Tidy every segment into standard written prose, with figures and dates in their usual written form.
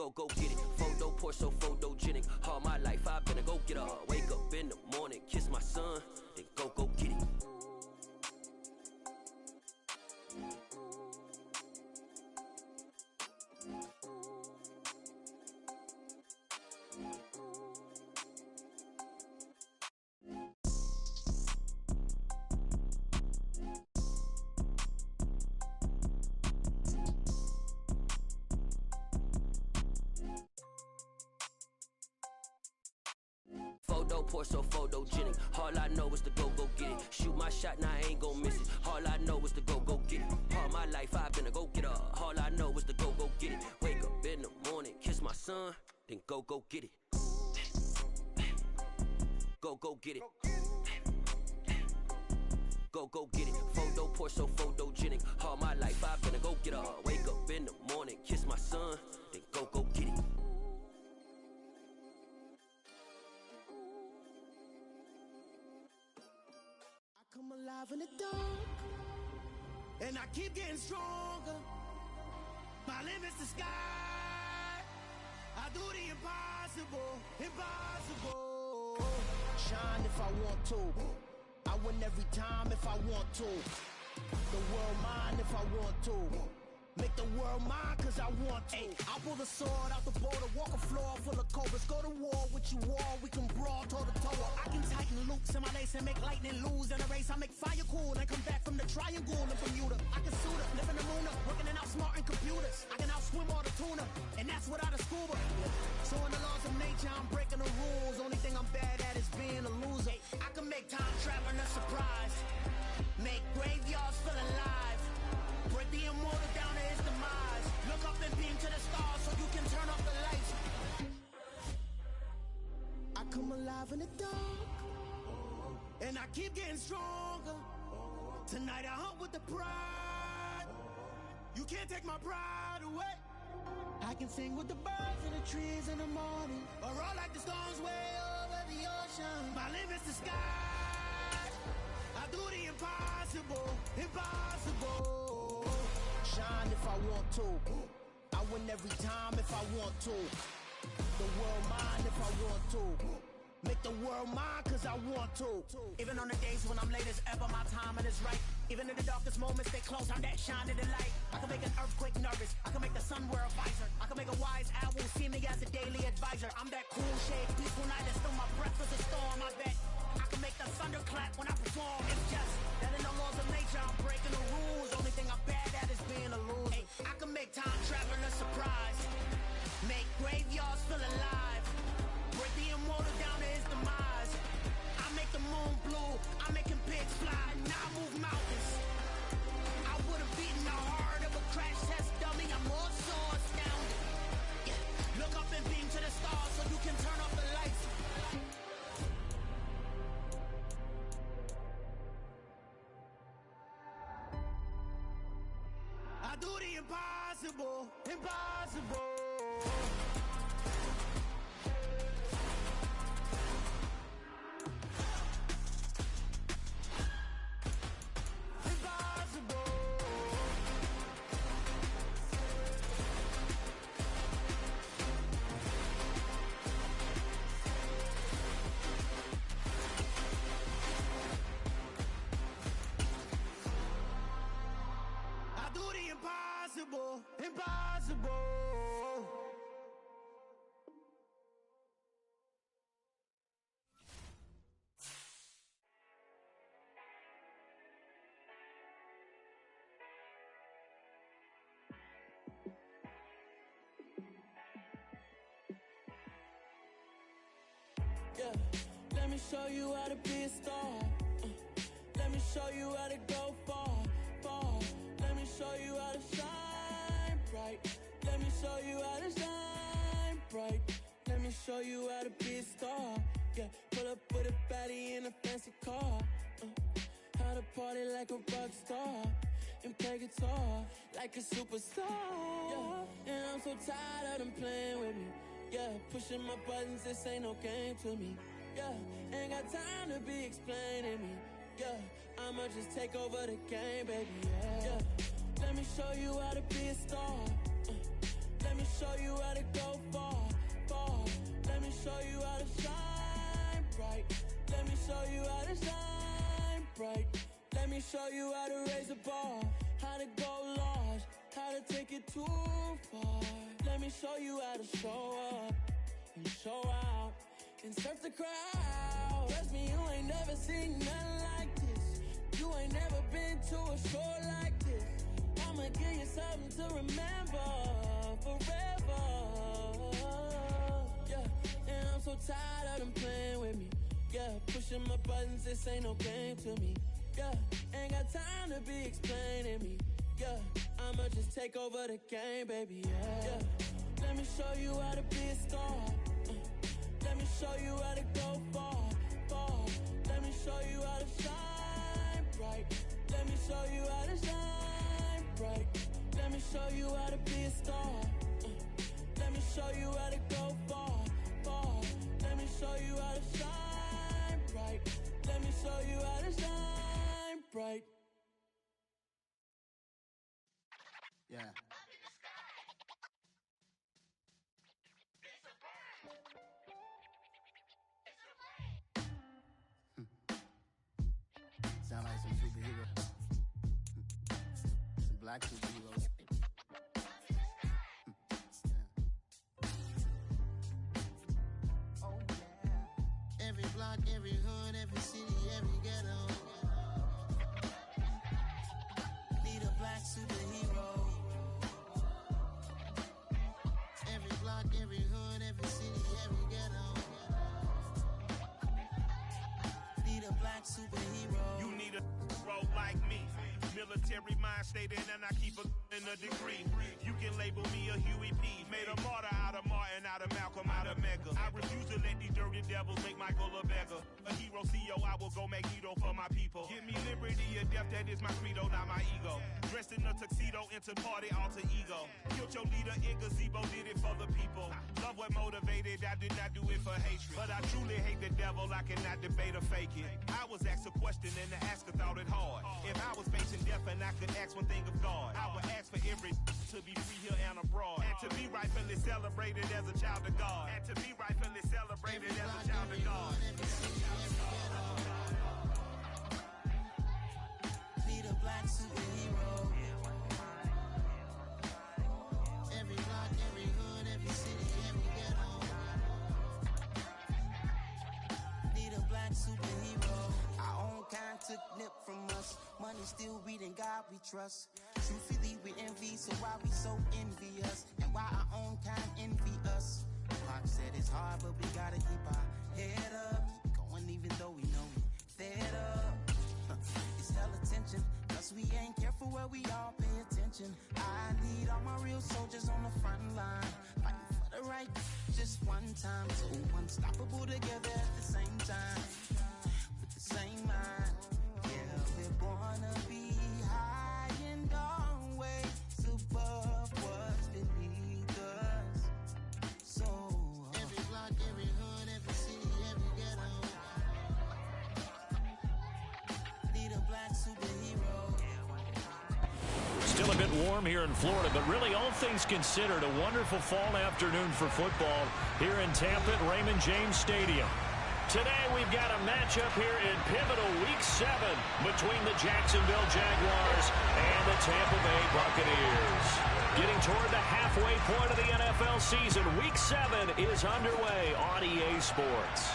go get it. Photo poor, so photogenic. All my life I've been a go getter. Wake up in the morning, kiss my son, then go get it. Photo poor, so photogenic. All I know is to go get it. Shoot my shot, now I ain't gon' miss it. All I know is to go get it. All my life I've been a go getter. All I know is to go get it. Wake up in the morning, kiss my son, then go get it. Go get it. Go get it. Photo poor, so photogenic. All my life I've been a go getter. Wake up in the morning, kiss my son, then go get it. Come alive in the dark, and I keep getting stronger. My limit's the sky. I do the impossible, impossible. Shine if I want to. I win every time if I want to. The world mine if I want to. Make the world mine cause I want to. I pull the sword out the border, walk a floor full of cobras. Go to war with you all, we can brawl toe to toe. I can tighten loops in my lace and make lightning lose in a race. I make fire cool and come back from the triangle in Bermuda. I can suit up, live in the moon up, working and outsmarting computers. I can outswim all the tuna, and that's without a scuba. So in the laws of nature, I'm breaking the rules. Only thing I'm bad at is being a loser. I can make time traveling a surprise, make graveyards feel alive. Break the immortal down to his demise. Look up and beam to the stars so you can turn off the lights. I come alive in the dark, and I keep getting stronger. Tonight I hunt with the pride. You can't take my pride away. I can sing with the birds and the trees in the morning, or roll like the storms way over the ocean. My limit's the sky. I do the impossible, impossible. Shine if I want to. I win every time if I want to. The world mine if I want to. Make the world mine cause I want to. Even on the days when I'm late as ever, my timing is right. Even in the darkest moments, stay close, I'm that shining the light. I can make an earthquake nervous, I can make the sun wear a visor. I can make a wise owl see me as a daily advisor. I'm that cool shade, peaceful night that still my breath is a storm, I bet. I can make the thunder clap when I perform. It's just that in the laws of nature, I'm breaking the rules. Only thing I'm bad at is being a loser. I can make time traveling a surprise, make graveyards feel alive. Break the immortal down to his demise. I make the moon blue, I'm making pigs fly. Now I move mountains. I would've beaten the heart of a crash test dummy. I'm more so astounded. Yeah. Look up and beam to the stars so you can turn off the lights. I do the impossible, impossible. Impossible, impossible. Yeah, let me show you how to be a star. Let me show you how to go far, far. Let me show you how to shine bright. Let me show you how to shine bright. Let me show you how to be a star. Yeah, pull up with a baddie in a fancy car. How to party like a rock star and play guitar like a superstar. Yeah, and I'm so tired of them playing with me. Yeah, pushing my buttons, this ain't no game to me. Yeah, ain't got time to be explaining me. Yeah, I'ma just take over the game, baby. Yeah, let me show you how to be a star. Let me show you how to go far, far. Let me show you how to shine bright. Let me show you how to shine bright. Let me show you how to raise the bar, how to go large, how to take it too far. Let me show you how to show up and show out and surf the crowd. Trust me, you ain't never seen nothing like this. You ain't never been to a show like this. I'ma give you something to remember forever. Yeah, and I'm so tired of them playing with me. Yeah, pushing my buttons, this ain't no game to me. Yeah, ain't got time to be explaining me. Yeah, I'ma just take over the game, baby. Yeah, let me show you how to be a star. Let me show you how to go far, far. Let me show you how to shine bright. Let me show you how to shine bright. Let me show you how to be a star. Let me show you how to go far, far. Let me show you how to shine bright. Let me show you how to shine bright. Yeah. Sound like some superheroes. Some black superheroes. Oh yeah. Every block, every hood, every city, every ghetto. Need a black superhero. Every block, every hood, every city, every ghetto. Need a black superhero. You need a role like me. Military mind stated, and I keep in a degree. You can label me a Huey P. Made a martyr out of Martin, out of Malcolm, out of Mega. I refuse to let these dirty devils make Michael a beggar. A hero CEO, I will go Magneto for my people. Give me liberty or death, that is my credo, not my ego. Dressed in a tuxedo, enter party, alter ego. Killed your leader in gazebo, did it for the people. Love what motivated, I did not do it for hatred. But I truly hate the devil, I cannot debate or fake it. I was asked a question and the asker thought it hard. If I was facing death and I could ask one thing of God, I would ask for every to be free here and abroad. And to be rightfully celebrated as a child of God. And to be rightfully celebrated as a child of God. Need a black superhero. Every block, every hood, every city, every ghetto. Need a black superhero. Our own kind took nip from us. Money still reading, God we trust. Truthfully we envy, so why we so envious? And why our own kind envy us? Pac said it's hard, but we gotta keep our head up. Going even though we know we fed up. It's hell attention, cause we ain't careful where we all pay attention. I need all my real soldiers on the front line, fighting for the right just one time. So unstoppable together at the same time, with the same mind. Yeah, we're gonna be high and always above what's beneath us. So every block, every hood, every city, every ghetto. Need a black superhero. Still a bit warm here in Florida, but really all things considered, a wonderful fall afternoon for football here in Tampa at Raymond James Stadium. Today we've got a matchup here in pivotal Week 7 between the Jacksonville Jaguars and the Tampa Bay Buccaneers. Getting toward the halfway point of the NFL season, Week 7 is underway on EA Sports.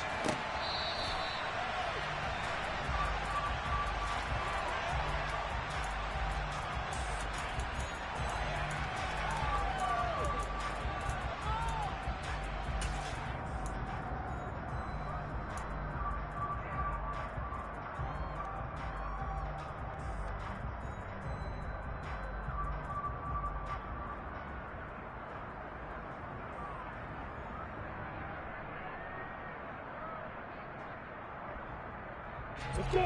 Let's go.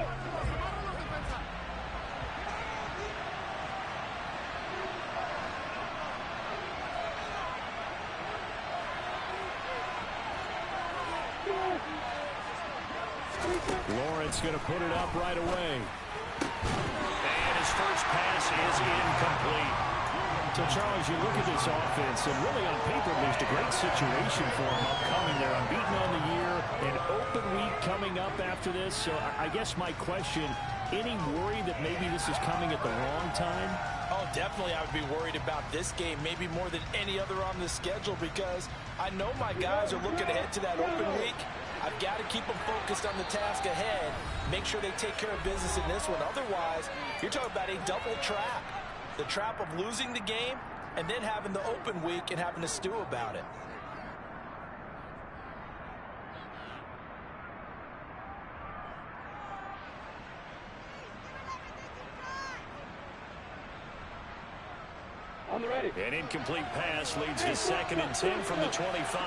Lawrence going to put it up right away. And his first pass is incomplete. So, Charles, you look at this offense, and really on paper, there's a great situation for them upcoming. They're unbeaten on the year, an open week coming up after this. So I guess my question, any worry that maybe this is coming at the wrong time? Oh, definitely I would be worried about this game, maybe more than any other on the schedule, because I know my guys are looking ahead to that open week. I've got to keep them focused on the task ahead, make sure they take care of business in this one. Otherwise, you're talking about a double trap. The trap of losing the game and then having the open week and having to stew about it. An incomplete pass leads to 2nd and 10 from the 25.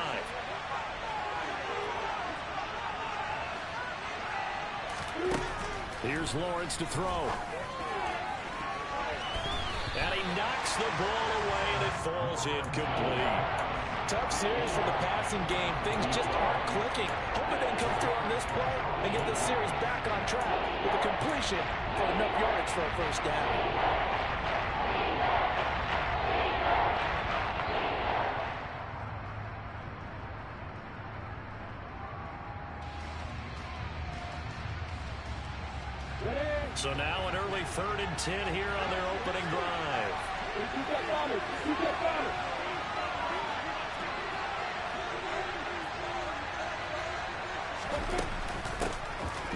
Here's Lawrence to throw. And he knocks the ball away, and it falls incomplete. Tough series for the passing game. Things just aren't clicking. Hoping they can come through on this play and get the series back on track with a completion for enough yards for a first down. So now an early 3rd and 10 here on their opening drive.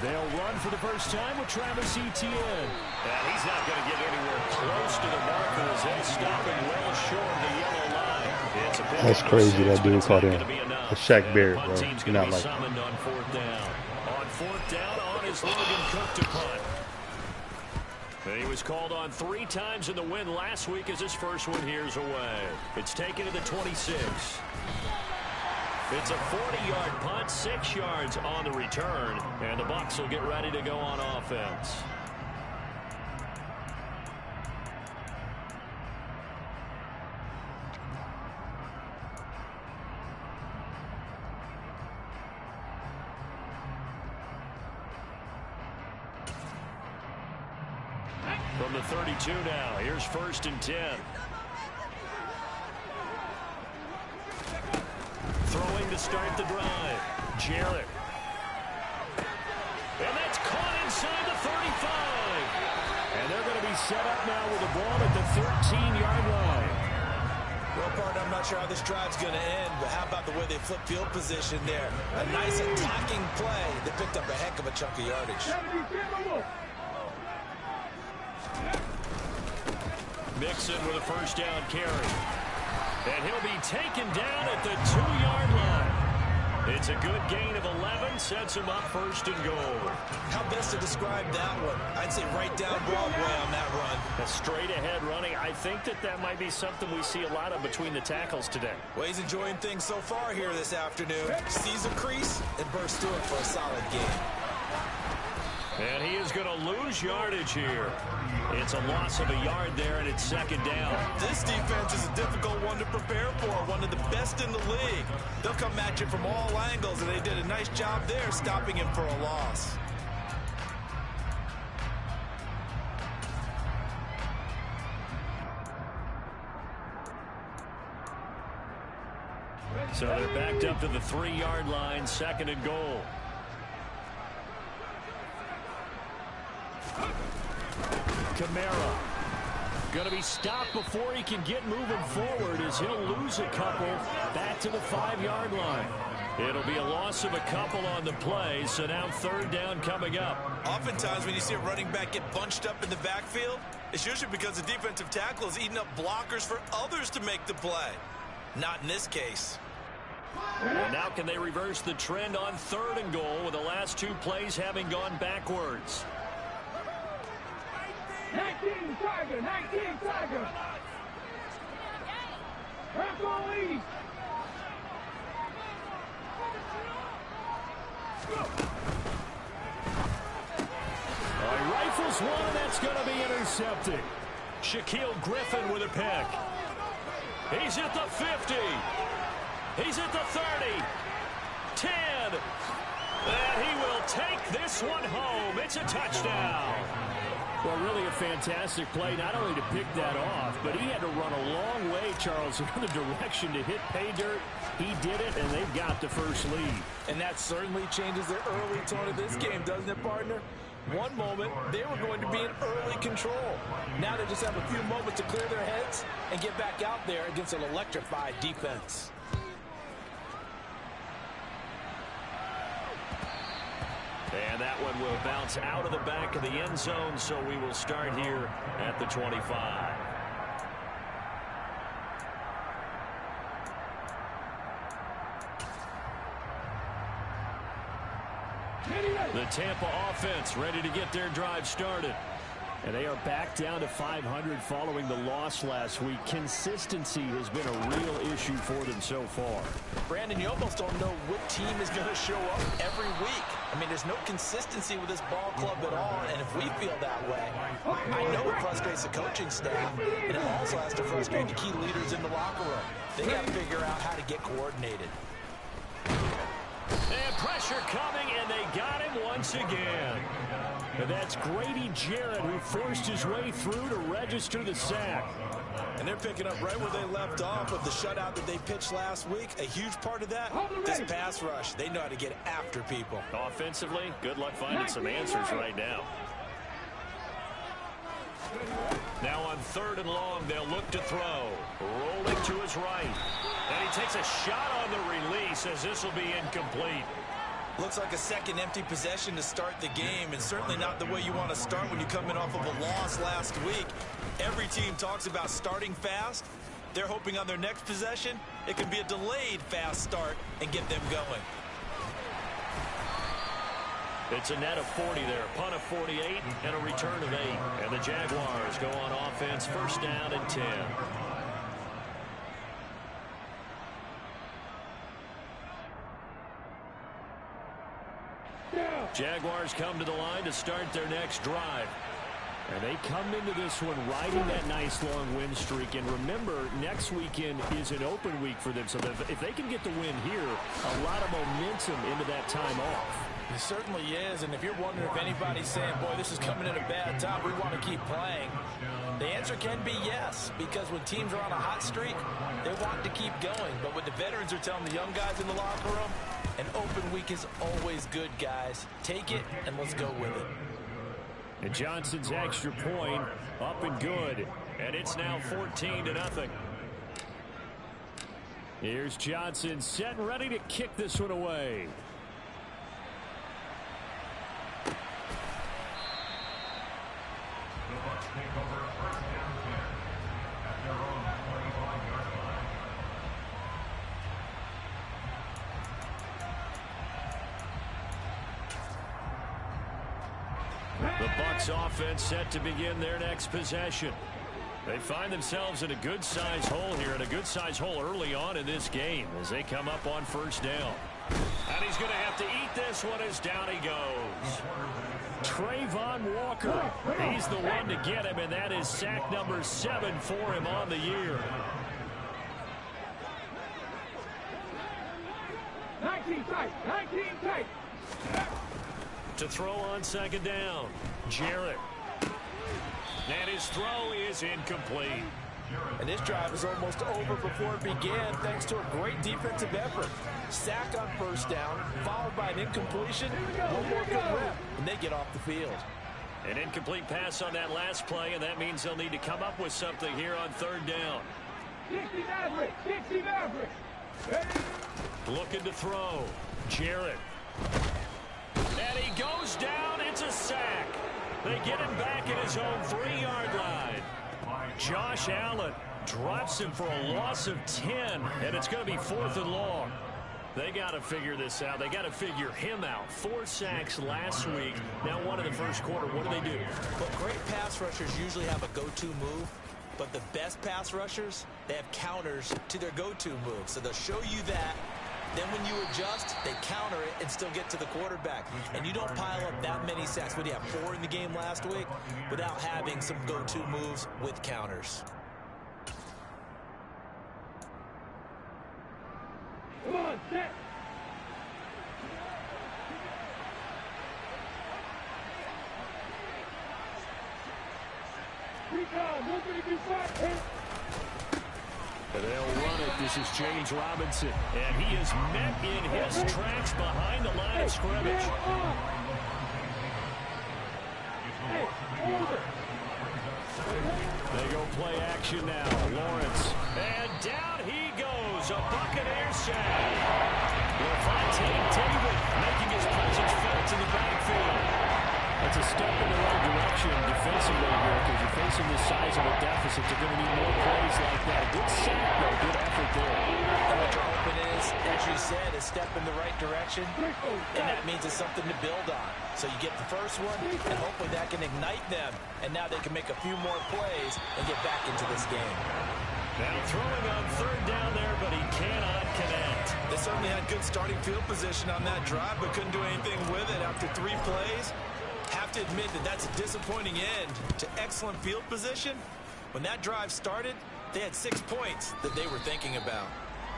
They'll run for the first time with Travis Etienne. And he's not going to get anywhere close to the marker as they'll stop him well short of the yellow line. That's crazy. That dude caught him. A Shaq Barrett, bro. You're not like that. On 4th down. On 4th down, on is Logan Cook to punt. And he was called on 3 times in the win last week as his first one here's away. It's taken to the 26. It's a 40-yard punt, 6 yards on the return, and the Bucs will get ready to go on offense. From the 32 now, here's 1st and 10. Throwing to start the drive. Jarrett. And that's caught inside the 35. And they're going to be set up now with the ball at the 13-yard line. Well, partner, I'm not sure how this drive's going to end, but how about the way they flip field position there? A nice attacking play that picked up a heck of a chunk of yardage. Mixon with a first down carry. And he'll be taken down at the 2-yard line. It's a good gain of 11, sets him up 1st and goal. How best to describe that one? I'd say right down Broadway on that run. A straight ahead running. I think that might be something we see a lot of between the tackles today. Well, he's enjoying things so far here this afternoon. Sees a crease and bursts through it for a solid game. And he is going to lose yardage here. It's a loss of a yard there, and it's 2nd down. This defense is a difficult one to prepare for, one of the best in the league. They'll come at you from all angles, and they did a nice job there stopping him for a loss. So they're backed up to the 3-yard line, 2nd and goal. Kamara going to be stopped before he can get moving forward as he'll lose a couple back to the 5-yard line. It'll be a loss of a couple on the play, so now 3rd down coming up. Oftentimes when you see a running back get bunched up in the backfield, it's usually because the defensive tackle is eating up blockers for others to make the play. Not in this case. And now can they reverse the trend on 3rd and goal with the last 2 plays having gone backwards? 19 Tiger, 19 Tiger. Back on lead. He rifles one, and that's going to be intercepted. Shaquille Griffin with a pick. He's at the 50. He's at the 30. 10. And he will take this one home. It's a touchdown. Well, really a fantastic play, not only to pick that off, but he had to run a long way, Charles, in the direction to hit pay dirt. He did it, and they've got the first lead. And that certainly changes the early tone of this game, doesn't it, partner? One moment, they were going to be in early control. Now they just have a few moments to clear their heads and get back out there against an electrified defense. And that one will bounce out of the back of the end zone, so we will start here at the 25. The Tampa offense ready to get their drive started. And they are back down to 500 following the loss last week. Consistency has been a real issue for them so far. Brandon, you almost don't know what team is going to show up every week. I mean, there's no consistency with this ball club at all, and if we feel that way, I know it frustrates the coaching staff, and it also has to frustrate the key leaders in the locker room. They got to figure out how to get coordinated. And pressure coming, and they got him once again. And that's Grady Jarrett, who forced his way through to register the sack. And they're picking up right where they left off with the shutout that they pitched last week. A huge part of that, this pass rush. They know how to get after people. Offensively, good luck finding some answers right now. Now on 3rd and long, they'll look to throw. Rolling to his right. And he takes a shot on the release as this will be incomplete. Looks like a second empty possession to start the game, and certainly not the way you want to start when you come in off of a loss last week. Every team talks about starting fast. They're hoping on their next possession, it can be a delayed fast start and get them going. It's a net of 40 there, punt of 48, and a return of 8. And the Jaguars go on offense, 1st down and 10. Jaguars come to the line to start their next drive. And they come into this one riding that nice long win streak. And remember, next weekend is an open week for them. So if they can get the win here, a lot of momentum into that time off. It certainly is, and if you're wondering if anybody's saying, boy, this is coming at a bad time, we want to keep playing, the answer can be yes, because when teams are on a hot streak, they want to keep going. But what the veterans are telling the young guys in the locker room, an open week is always good, guys. Take it, and let's go with it. And Johnson's extra point up and good, and it's now 14-0. Here's Johnson set and ready to kick this one away. The Bucs offense set to begin their next possession. They find themselves in a good-sized hole here, and a good-sized hole early on in this game as they come up on 1st down. And he's going to have to eat this one as down he goes. Trayvon Walker, he's the one to get him, and that is sack number 7 for him on the year. 19 tight, 19 tight. To throw on 2nd down, Jarrett. And his throw is incomplete. And this drive is almost over before it began thanks to a great defensive effort. Sack on 1st down, followed by an incompletion. One more good rep, and they get off the field. An incomplete pass on that last play, and that means they'll need to come up with something here on 3rd down. 60 Maverick, 60 Maverick. Looking to throw, Jarrett. And he goes down. It's a sack. They get him back at his own 3-yard line. Josh Allen drops him for a loss of 10, and it's going to be 4th and long. They got to figure this out. They got to figure him out. 4 sacks last week. Now 1 in the 1st quarter. What do? Well, great pass rushers usually have a go-to move, but the best pass rushers, they have counters to their go-to move. So they'll show you that. Then when you adjust, they counter it and still get to the quarterback. And you don't pile up that many sacks. What do you have, 4 in the game last week? Without having some go-to moves with counters. Come on, set. They'll run it. This is James Robinson. And he is met in his tracks behind the line of scrimmage. They go play action now. Lawrence. And down he goes. A Buccaneer sack. LaFontaine David making his presence felt in the backfield. That's a step in the right direction defensively here because you're facing this size of a deficit. They're going to need more plays like that. Good sack, though. Good effort there. And what you're hoping is, as you said, a step in the right direction, and that means it's something to build on. So you get the first one, and hopefully that can ignite them, and now they can make a few more plays and get back into this game. Now throwing on third down there, but he cannot connect. They certainly had good starting field position on that drive, but couldn't do anything with it after 3 plays. Have to admit that that's a disappointing end to excellent field position. When that drive started, they had 6 points that they were thinking about.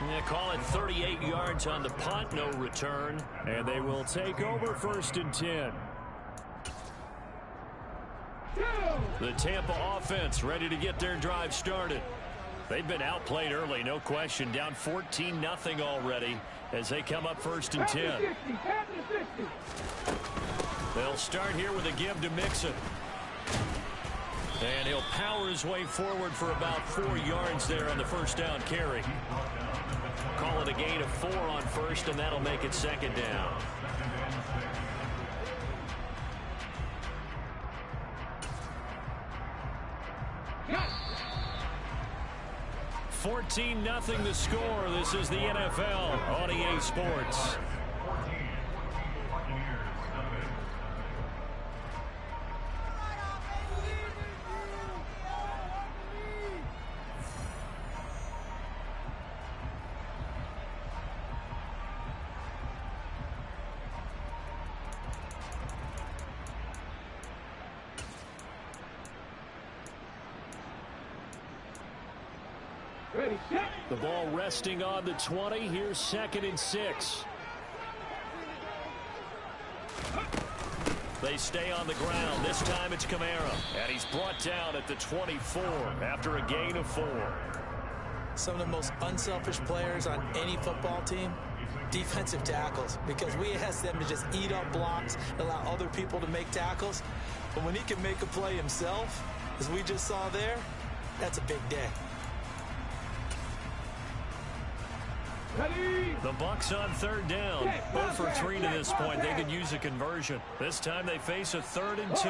Yeah, call it 38 yards on the punt, no return, and they will take over 1st and 10. The Tampa offense ready to get their drive started. They've been outplayed early, no question, down 14-0 already as they come up 1st and 10. They'll start here with a give to Mixon. And he'll power his way forward for about 4 yards there on the first down carry. Call it a gain of 4 on first, and that'll make it 2nd down. Yeah. 14-0 the score. This is the NFL on EA Sports. The ball resting on the 20. Here's 2nd and 6. They stay on the ground. This time it's Kamara. And he's brought down at the 24 after a gain of 4. Some of the most unselfish players on any football team, defensive tackles, because we ask them to just eat up blocks, allow other people to make tackles. But when he can make a play himself, as we just saw there, that's a big day. The Bucs on 3rd down. 0 for 3 to this point. They could use a conversion. This time they face a 3rd and 2.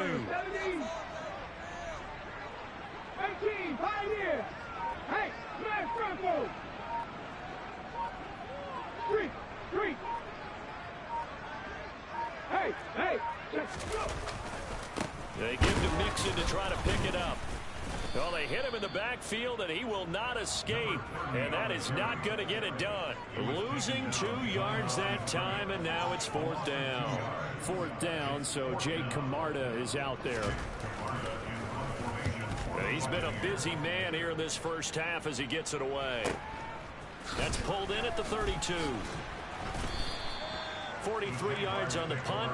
18, Pioneer. Hey, smash Bronco. 3. Hey, let's go. They give to Mixon to try to pick it up. Well, they hit him in the backfield, and he will not escape. And that is not going to get it done. Losing 2 yards that time, and now it's 4th down. 4th down, so Jake Camarda is out there. He's been a busy man here in this first half as he gets it away. That's pulled in at the 32. 43 yards on the punt,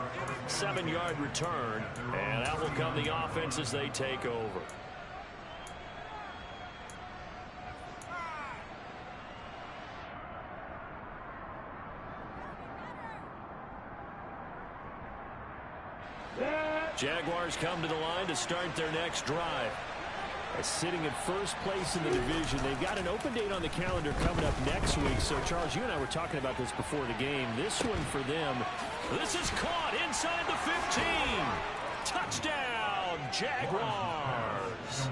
7-yard return, and out will come the offense as they take over. Jaguars come to the line to start their next drive. Sitting in first place in the division. They've got an open date on the calendar coming up next week. So, Charles, you and I were talking about this before the game. This one for them. This is caught inside the 15. Touchdown, Jaguars.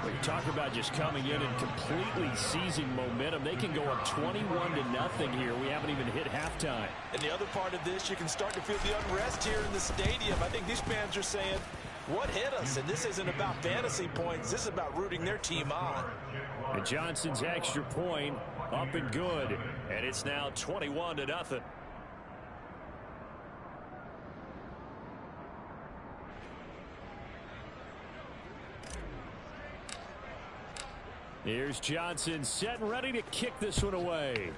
Well, you're talking about just coming in and completely seizing momentum. They can go up 21-0 here. We haven't even hit halftime. And the other part of this, you can start to feel the unrest here in the stadium. I think these fans are saying, what hit us? And this isn't about fantasy points. This is about rooting their team on. And Johnson's extra point up and good. And it's now 21-0. Here's Johnson set and ready to kick this one away.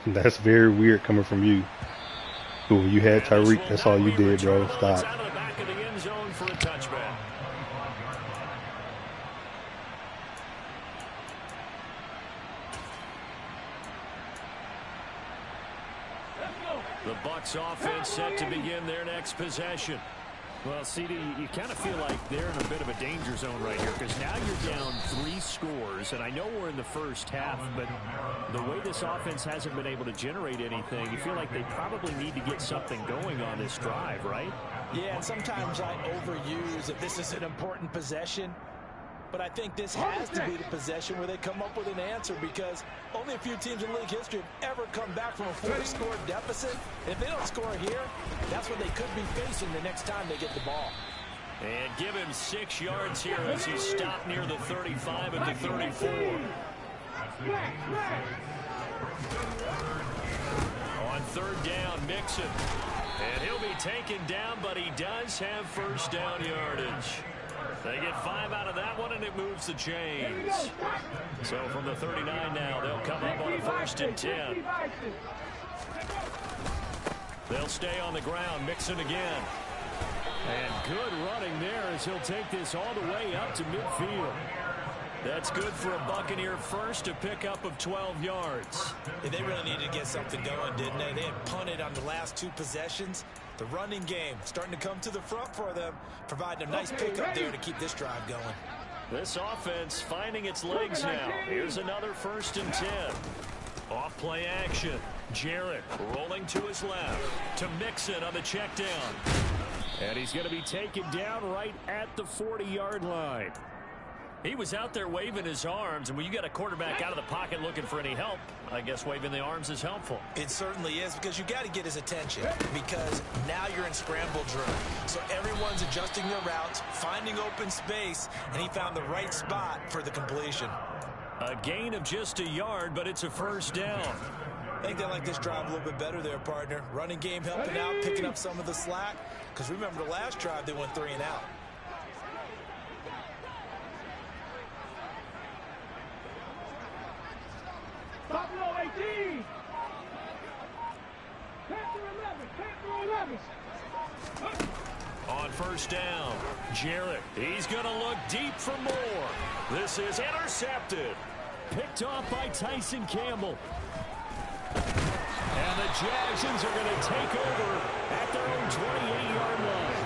That's very weird coming from you. Ooh, you had Tyreek. That's all you did, bro. Stop. Out of the back of the end zone for a touchback. The Bucs offense set to begin their next possession. Well, CD, you kind of feel like they're in a bit of a danger zone right here because now you're down 3 scores, and I know we're in the first half, but the way this offense hasn't been able to generate anything, you feel like they probably need to get something going on this drive, right? Yeah, and sometimes I overuse that this is an important possession, but I think this has to be the possession where they come up with an answer because only a few teams in league history have ever come back from a 4-score deficit. If they don't score here, that's what they could be facing the next time they get the ball. And give him 6 yards here as he stopped near the 35 at the 34. On 3rd down, Mixon. And he'll be taken down, but he does have first down yardage. They get 5 out of that one, and it moves the chains. So from the 39 now, they'll come up on a 1st and 10. They'll stay on the ground, Mixon again. And good running there as he'll take this all the way up to midfield. That's good for a Buccaneer first, a pickup of 12 yards. Yeah, they really needed to get something going, didn't they? They had punted on the last 2 possessions. The running game starting to come to the front for them, providing a nice pickup there to keep this drive going. This offense finding its legs now. Here's another 1st and 10. Off play action. Jarrett rolling to his left to Mixon on the check down. And he's going to be taken down right at the 40-yard line. He was out there waving his arms, and when you got a quarterback out of the pocket looking for any help, I guess waving the arms is helpful. It certainly is, because you got to get his attention, because now you're in scramble drill. So everyone's adjusting their routes, finding open space, and he found the right spot for the completion. A gain of just a yard, but it's a 1st down. I think they like this drive a little bit better there, partner. Running game helping out, picking up some of the slack, because remember the last drive they went 3 and out. Buffalo 18. Panther 11. On 1st down, Jarrett. He's going to look deep for more. This is intercepted. Picked off by Tyson Campbell. And the Jacksons are going to take over at their own 28-yard line.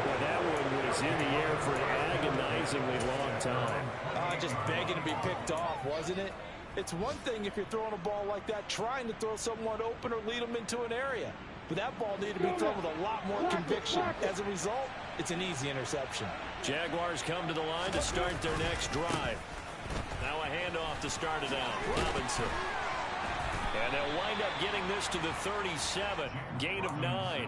Well, that one was in the air for an agonizingly long time. Just begging to be picked off, wasn't it? It's one thing if you're throwing a ball like that, trying to throw someone open or lead them into an area. But that ball needed to be thrown with a lot more conviction. As a result, it's an easy interception. Jaguars come to the line to start their next drive. Now a handoff to start it out. Robinson. And they'll wind up getting this to the 37. Gain of 9.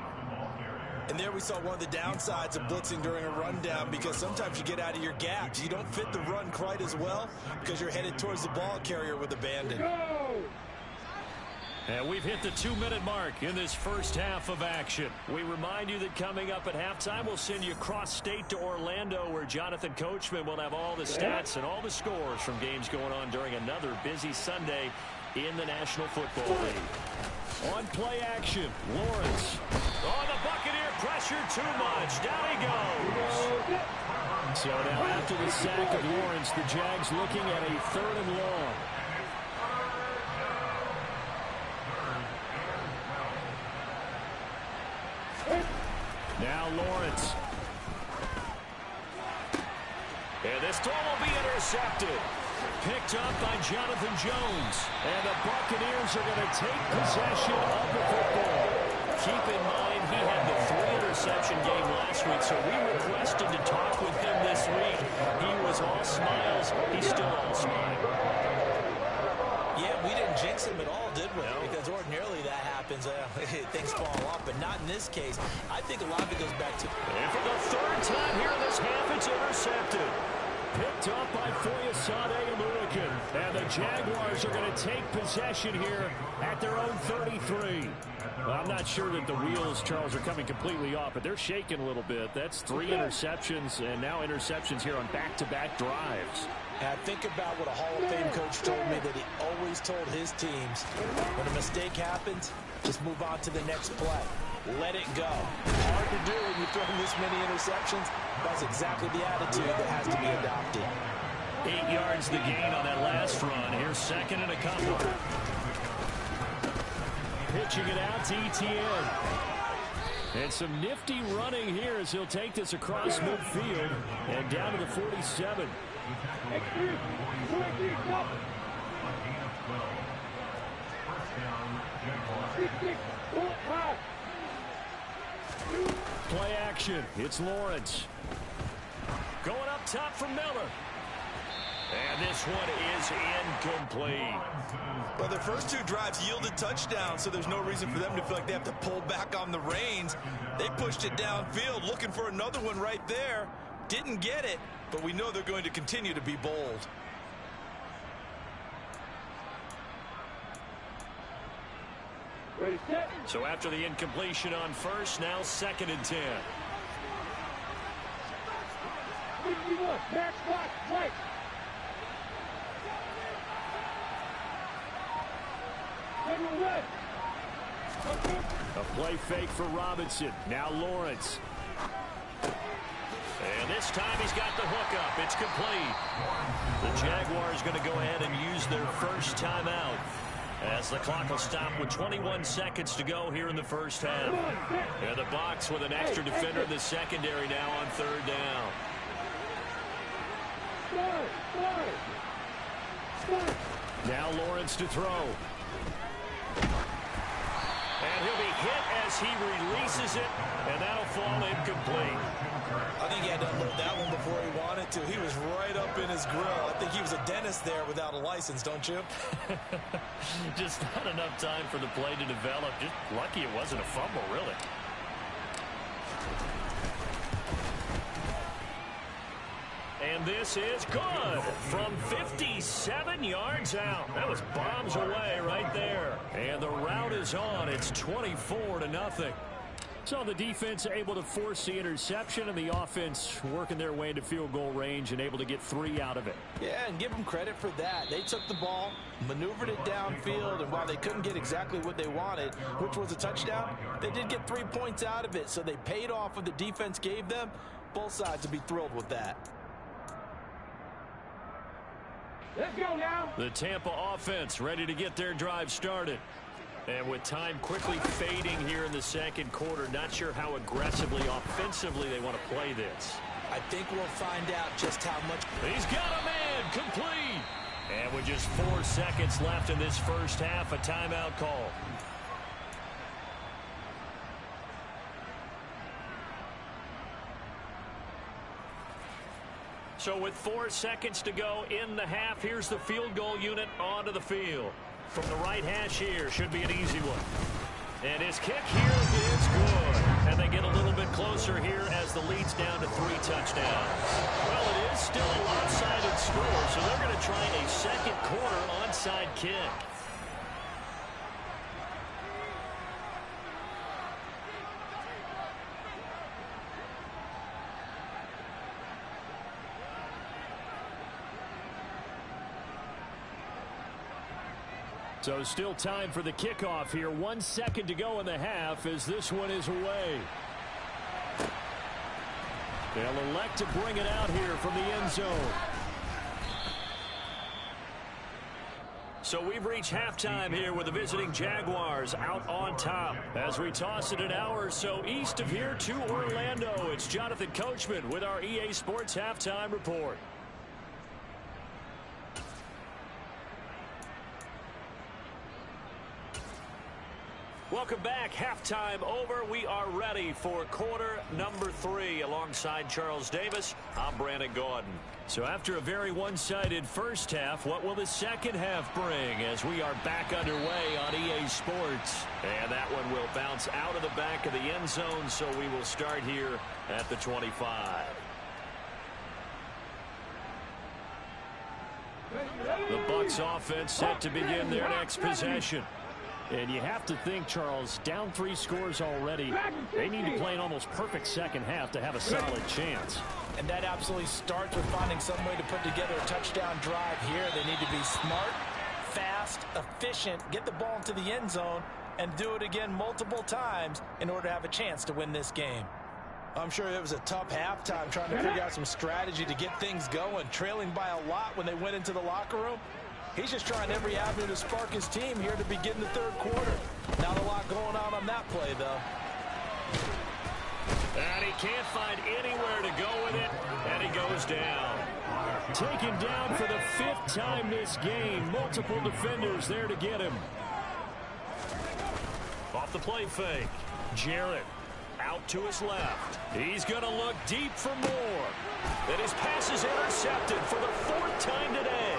And there we saw one of the downsides of blitzing during a rundown, because sometimes you get out of your gaps. You don't fit the run quite as well because you're headed towards the ball carrier with abandon. And we've hit the 2-minute mark in this first half of action. We remind you that coming up at halftime, we'll send you cross-state to Orlando, where Jonathan Coachman will have all the stats and all the scores from games going on during another busy Sunday in the National Football League. On play action, Lawrence. Oh, the Buccaneer pressure too much. Down he goes. So now after the sack of Lawrence, the Jags looking at a 3rd and long. Now Lawrence. And this throw will be intercepted. Picked up by Jonathan Jones. And the Buccaneers are going to take possession of the football. Keep in mind, he had the 3-interception game last week, so we requested to talk with him this week. He was all smiles. He's still all smiles. Yeah, we didn't jinx him at all, did we? No. Because ordinarily that happens. Things fall off, but not in this case. I think a lot of it goes back to... And for the 3rd time here in this half, it's intercepted. Picked up by Foyesade American. And the Jaguars are going to take possession here at their own 33. Well, I'm not sure that the wheels, Charles, are coming completely off, but they're shaking a little bit. That's 3 interceptions, and now interceptions here on back-to-back drives. And think about what a Hall of Fame coach told me, that he always told his teams, when a mistake happens, just move on to the next play. Let it go. Hard to do when you throw this many interceptions. That's exactly the attitude that has to be adopted. 8 yards the gain on that last run. Here's 2nd and a couple. pitching it out to Etienne. And some nifty running here as he'll take this across midfield and down to the 47. Play action. It's Lawrence. Going up top for Miller. And this one is incomplete. Well, their first two drives yielded touchdowns, so there's no reason for them to feel like they have to pull back on the reins. They pushed it downfield, looking for another one right there. Didn't get it, but we know they're going to continue to be bold. Ready, set. So after the incompletion on first, now 2nd and 10. 51, back spot, right. A play fake for Robinson. Now Lawrence. And this time he's got the hook up. It's complete. The Jaguars going to go ahead and use their first timeout as the clock will stop with 21 seconds to go here in the first half. And the box with an extra defender in the secondary now on 3rd down. Now Lawrence to throw. And he'll be hit as he releases it, and that'll fall incomplete. I think he had to unload that one before he wanted to. He was right up in his grill. I think he was a dentist there without a license, don't you? Just not enough time for the play to develop. Just lucky it wasn't a fumble, really. And this is good from 57 yards out. That was bombs away right there. And the route is on. It's 24-0. So the defense able to force the interception, and the offense working their way into field goal range and able to get 3 out of it. Yeah, and give them credit for that. They took the ball, maneuvered it downfield, and while they couldn't get exactly what they wanted, which was a touchdown, they did get 3 points out of it. So they paid off what the defense gave them. Both sides would be thrilled with that. Let's go now. The Tampa offense ready to get their drive started. And with time quickly fading here in the 2nd quarter, not sure how aggressively, offensively they want to play this. I think we'll find out just how much. He's got a man, complete. And with just 4 seconds left in this first half, a timeout call. So with 4 seconds to go in the half, here's the field goal unit onto the field. From the right hash here, should be an easy one. And his kick here is good. And they get a little bit closer here as the lead's down to 3 touchdowns. Well, it is still a lopsided score, so they're going to try a 2nd quarter onside kick. So still time for the kickoff here. 1 second to go in the half as this one is away. They'll elect to bring it out here from the end zone. So we've reached halftime here with the visiting Jaguars out on top. As we toss it an hour or so east of here to Orlando, it's Jonathan Coachman with our EA Sports Halftime Report. Welcome back. Halftime over. We are ready for quarter number 3 alongside Charles Davis. I'm Brandon Gordon. So after a very one-sided first half, what will the second half bring as we are back underway on EA Sports? And that one will bounce out of the back of the end zone, so we will start here at the 25. The Bucs offense set to begin their next possession. And you have to think, Charles, down 3 scores already. They need to play an almost perfect second half to have a solid chance. And that absolutely starts with finding some way to put together a touchdown drive here. They need to be smart, fast, efficient, get the ball into the end zone, and do it again multiple times in order to have a chance to win this game. I'm sure it was a tough halftime trying to figure out some strategy to get things going, trailing by a lot when they went into the locker room. He's just trying every avenue to spark his team here to begin the 3rd quarter. Now the locker that play, though. And he can't find anywhere to go with it, and he goes down. Taken down for the 5th time this game. Multiple defenders there to get him. Off the play fake. Jarrett out to his left. He's going to look deep for more. And his pass is intercepted for the 4th time today.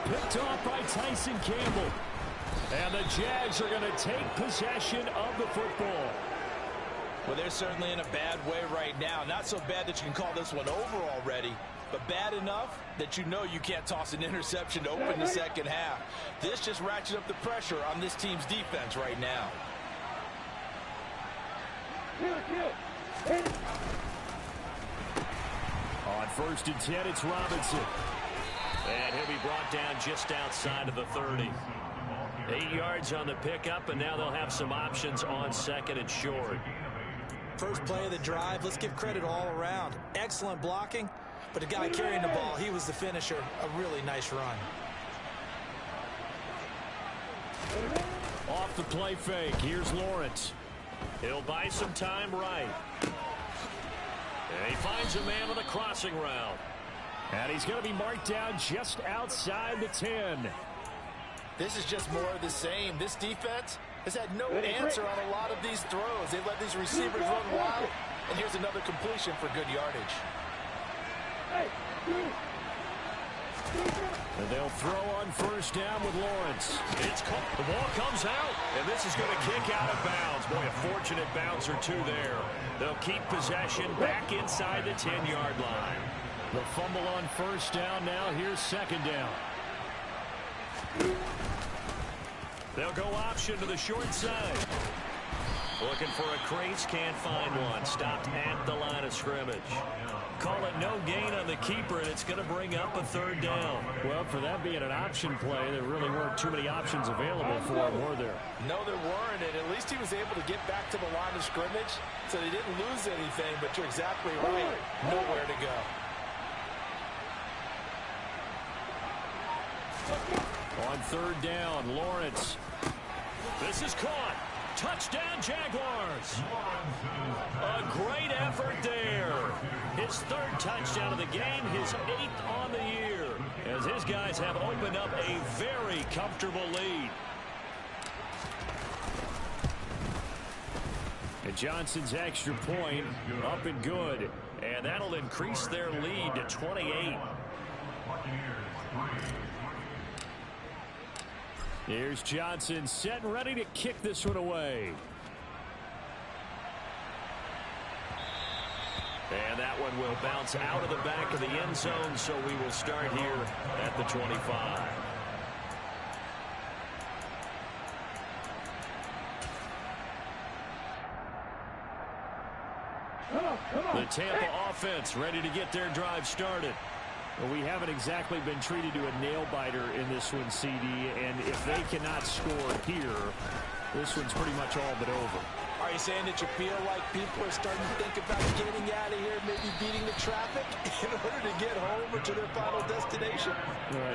Picked off by Tyson Campbell. And the Jags are going to take possession of the football. Well, they're certainly in a bad way right now. Not so bad that you can call this one over already, but bad enough that you know you can't toss an interception to open the second half. This just ratchets up the pressure on this team's defense right now. On 1st and 10, it's Robinson. And he'll be brought down just outside of the 30. 8 yards on the pickup, and now they'll have some options on 2nd and short. First play of the drive, let's give credit all around. Excellent blocking, but the guy carrying the ball, he was the finisher. A really nice run. Off the play fake, here's Lawrence. He'll buy some time right. And he finds a man on the crossing route. And he's going to be marked down just outside the 10. This is just more of the same. This defense has had no answer on a lot of these throws. They've let these receivers run wild. And here's another completion for good yardage. And they'll throw on 1st down with Lawrence. It's caught. The ball comes out, and this is going to kick out of bounds. Boy, a fortunate bounce or two there. They'll keep possession back inside the 10-yard line. The fumble on 1st down now. Here's 2nd down. They'll go option to the short side. Looking for a crease, can't find one. Stopped at the line of scrimmage. Call it no gain on the keeper, and it's going to bring up a 3rd down. Well, for that being an option play, there really weren't too many options available for him, were there? No, there weren't, and at least he was able to get back to the line of scrimmage, so they didn't lose anything, but you're exactly right. Nowhere to go. On 3rd down, Lawrence. This is caught. Touchdown, Jaguars. A great effort there. His 3rd touchdown of the game, his 8th on the year, as his guys have opened up a very comfortable lead. And Johnson's extra point up and good, and that'll increase their lead to 28. Here's Johnson set and ready to kick this one away. And that one will bounce out of the back of the end zone, so we will start here at the 25. The Tampa offense ready to get their drive started. Well, we haven't exactly been treated to a nail-biter in this one, CD, and if they cannot score here, this one's pretty much all but over. Are you saying that you feel like people are starting to think about getting out of here, maybe beating the traffic in order to get home or to their final destination?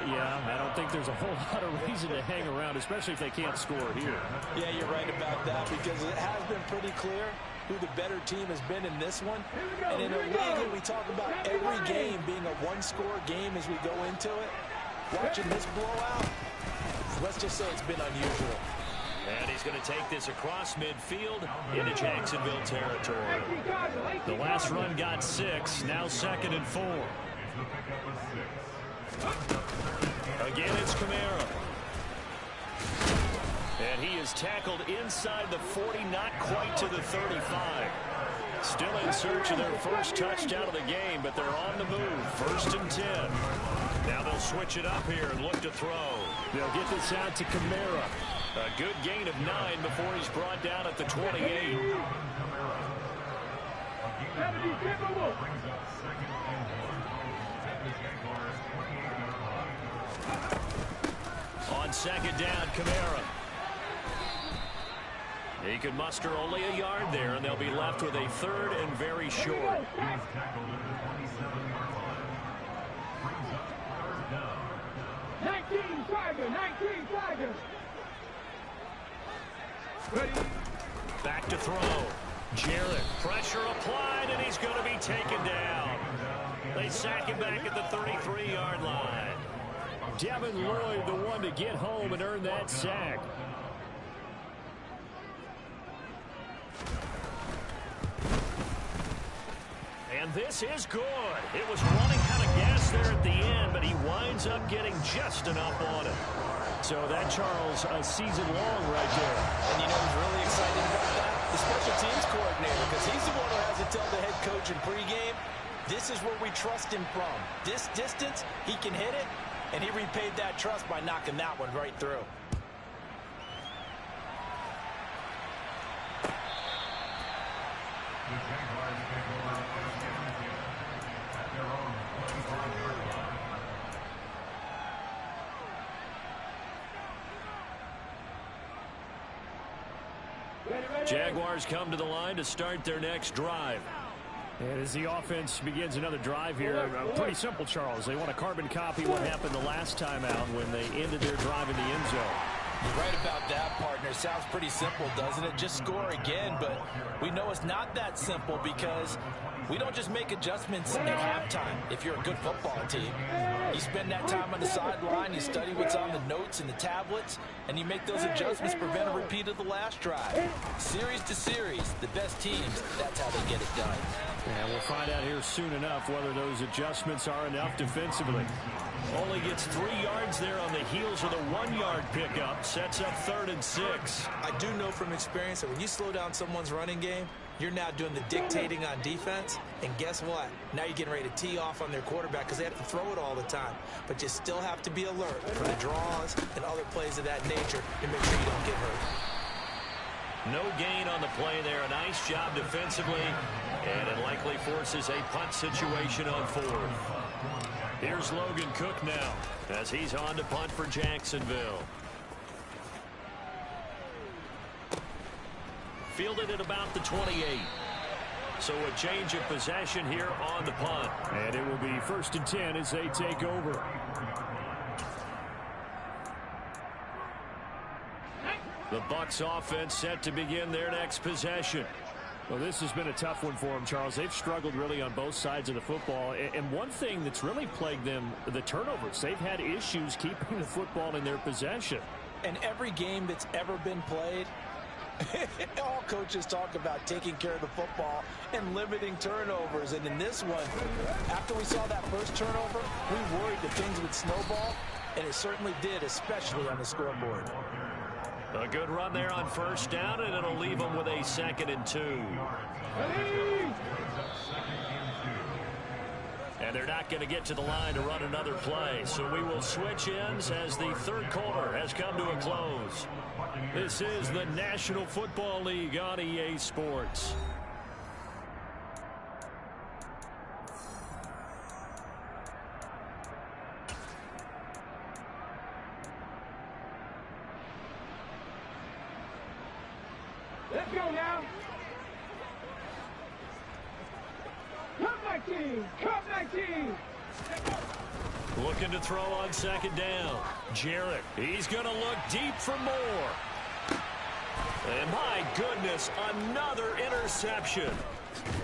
Yeah, I don't think there's a whole lot of reason to hang around, especially if they can't score here. Yeah, you're right about that, because it has been pretty clear who the better team has been in this one. And in a league that we talk about every game being a one-score game as we go into it, watching this blowout, let's just say it's been unusual. And he's going to take this across midfield into Jacksonville territory. The last run got 6, now 2nd and 4. Again, it's Kamara. And he is tackled inside the 40, not quite to the 35. Still in search of their first touchdown of the game, but they're on the move. 1st and 10. Now they'll switch it up here and look to throw. They'll get this out to Kamara. A good gain of 9 before he's brought down at the 28. On 2nd down, Kamara. He could muster only a yard there, and they'll be left with a 3rd and very short. 19 Tiger, 19 Tiger. Ready? Back to throw. Jarrett, pressure applied, and he's going to be taken down. They sack him back at the 33-yard line. Devin Lloyd, the one to get home and earn that sack. And this is good. It was running kind of gas there at the end, but he winds up getting just enough on it. So that, Charles, a season long right there. And you know who's really excited about that? The special teams coordinator, because he's the one who has to tell the head coach in pregame, this is where we trust him from. This distance, he can hit it, and he repaid that trust by knocking that one right through. Jaguars come to the line to start their next drive. And as the offense begins another drive here, pretty simple, Charles. They want to carbon copy what happened the last time out when they ended their drive in the end zone. You're right about that, partner. Sounds pretty simple, doesn't it? Just score again, but we know it's not that simple because we don't just make adjustments at halftime if you're a good football team. You spend that time on the sideline, you study what's on the notes and the tablets, and you make those adjustments to prevent a repeat of the last drive. Series to series, the best teams, that's how they get it done. And we'll find out here soon enough whether those adjustments are enough defensively. Only gets 3 yards there on the heels of the 1-yard pickup. Sets up 3rd and 6. I do know from experience that when you slow down someone's running game, you're now doing the dictating on defense. And guess what? Now you're getting ready to tee off on their quarterback because they have to throw it all the time. But you still have to be alert for the draws and other plays of that nature to make sure you don't get hurt. No gain on the play there. A nice job defensively. And it likely forces a punt situation on 4th. Here's Logan Cook now as he's on to punt for Jacksonville. Fielded at about the 28. So a change of possession here on the punt. And it will be 1st and 10 as they take over. The Bucs offense set to begin their next possession. Well, this has been a tough one for them, Charles. They've struggled really on both sides of the football. And one thing that's really plagued them, the turnovers. They've had issues keeping the football in their possession. And every game that's ever been played, all coaches talk about taking care of the football and limiting turnovers. And in this one, after we saw that first turnover, we worried that things would snowball. And it certainly did, especially on the scoreboard. A good run there on 1st down, and it'll leave them with a 2nd and 2. And they're not going to get to the line to run another play. So we will switch ends as the 3rd quarter has come to a close. This is the National Football League on EA Sports. Let's go now. Come my team. Come my team. Looking to throw on 2nd down. Jarrett, he's going to look deep for more. And my goodness, another interception.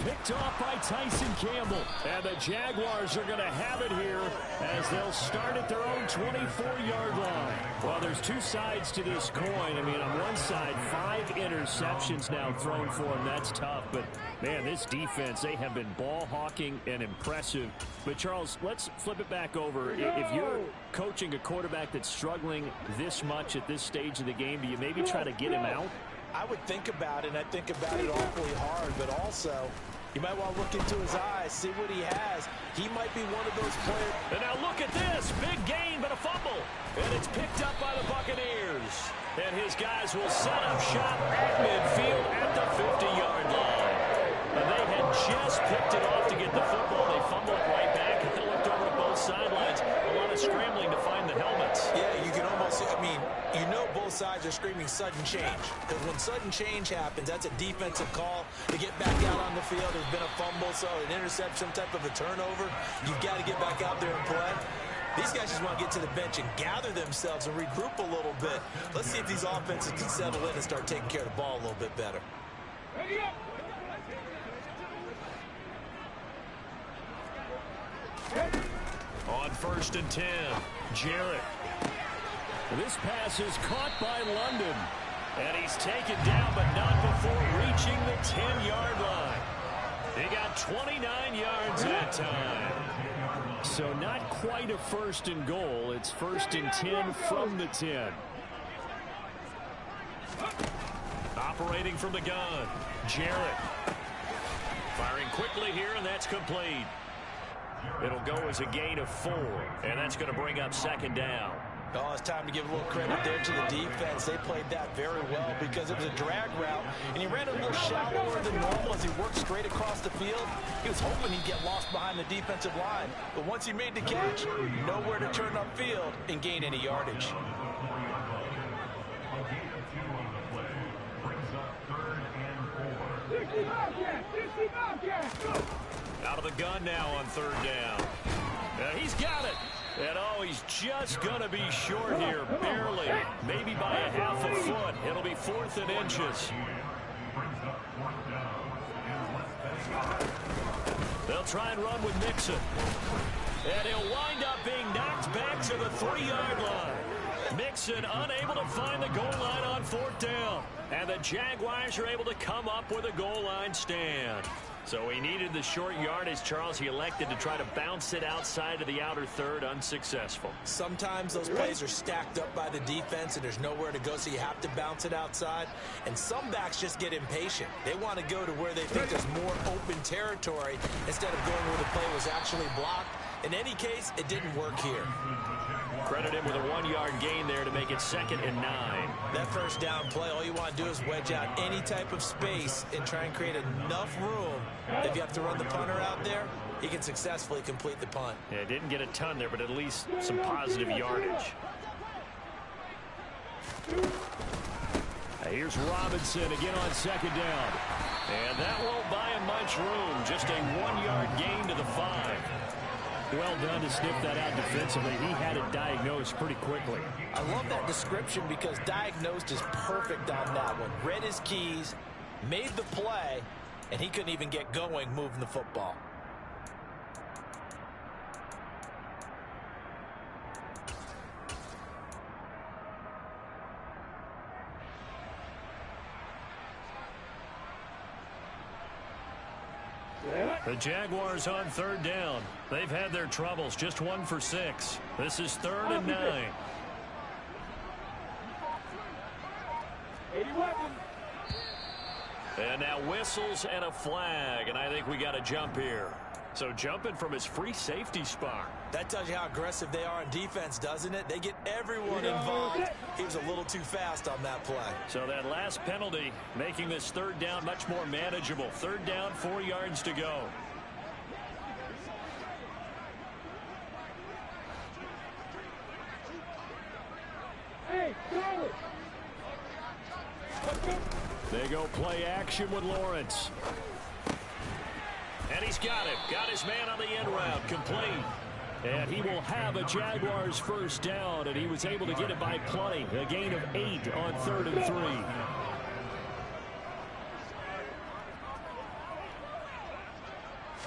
Picked off by Tyson Campbell. And the Jaguars are going to have it here as they'll start at their own 24-yard line. Well, there's 2 sides to this coin. I mean, on one side, 5 interceptions now thrown for them. That's tough. But, man, this defense, they have been ball hawking and impressive. But, Charles, let's flip it back over. If you're coaching a quarterback that's struggling this much at this stage of the game, do you maybe try to get him out? I would think about it, and I think about it awfully hard, but also you might want to look into his eyes, see what he has. He might be one of those players. And now look at this. Big gain, but a fumble. And it's picked up by the Buccaneers. And his guys will set up shop at midfield at the 50-yard line. And they had just picked it off to get the football. They fumble it right back, and they looked over at both sidelines. A lot of scrambling to find the helmets. Yeah, you can almost, I mean, you know both sides are screaming sudden change. Because when sudden change happens, that's a defensive call to get back out on the field. There's been a fumble, so an interception, some type of a turnover. You've got to get back out there and play. These guys just want to get to the bench and gather themselves and regroup a little bit. Let's see if these offenses can settle in and start taking care of the ball a little bit better. Ready up. On 1st and 10, Jarrett. This pass is caught by London. And he's taken down, but not before reaching the 10-yard line. He got 29 yards that time. So not quite a 1st and goal. It's 1st and 10 from the 10. Operating from the gun, Jarrett. Firing quickly here, and that's complete. It'll go as a gain of 4, and that's going to bring up 2nd down. Oh, it's time to give a little credit there to the defense. They played that very well because it was a drag route, and he ran a little shallower than normal as he worked straight across the field. He was hoping he'd get lost behind the defensive line, but once he made the catch, nowhere to turn upfield and gain any yardage. Out of the gun now on 3rd down. He's got it. And oh, he's just going to be short here, barely, maybe by a half a foot. It'll be 4th and inches. They'll try and run with Mixon. And he'll wind up being knocked back to the 3-yard line. Mixon unable to find the goal line on 4th down. And the Jaguars are able to come up with a goal line stand. So he needed the short yardage, Charles. He elected to try to bounce it outside of the outer third, unsuccessful. Sometimes those plays are stacked up by the defense and there's nowhere to go, so you have to bounce it outside. And some backs just get impatient. They want to go to where they think there's more open territory instead of going where the play was actually blocked. In any case, it didn't work here. Credit him with a 1-yard gain there to make it 2nd and 9. That 1st down play, all you want to do is wedge out any type of space and try and create enough room. If you have to run the punter out there, he can successfully complete the punt. Yeah, didn't get a ton there, but at least some positive yardage. Here's Robinson again on 2nd down. And that won't buy him much room. Just a 1-yard gain to the 5. Well done to sniff that out defensively. He had it diagnosed pretty quickly. I love that description because diagnosed is perfect on that one. Read his keys, made the play, and he couldn't even get going moving the football. The Jaguars on 3rd down. They've had their troubles. Just 1 for 6. This is 3rd and 9. And now whistles and a flag. And I think we got a jump here. So jumping from his free safety spot. That tells you how aggressive they are on defense, doesn't it? They get everyone involved. He was a little too fast on that play. So that last penalty making this 3rd down much more manageable. 3rd down, 4 yards to go. Hey, go! They go play action with Lawrence. And he's got it. Got his man on the end route. Complete. And he will have a Jaguars 1st down, and he was able to get it by plenty. A gain of 8 on 3rd and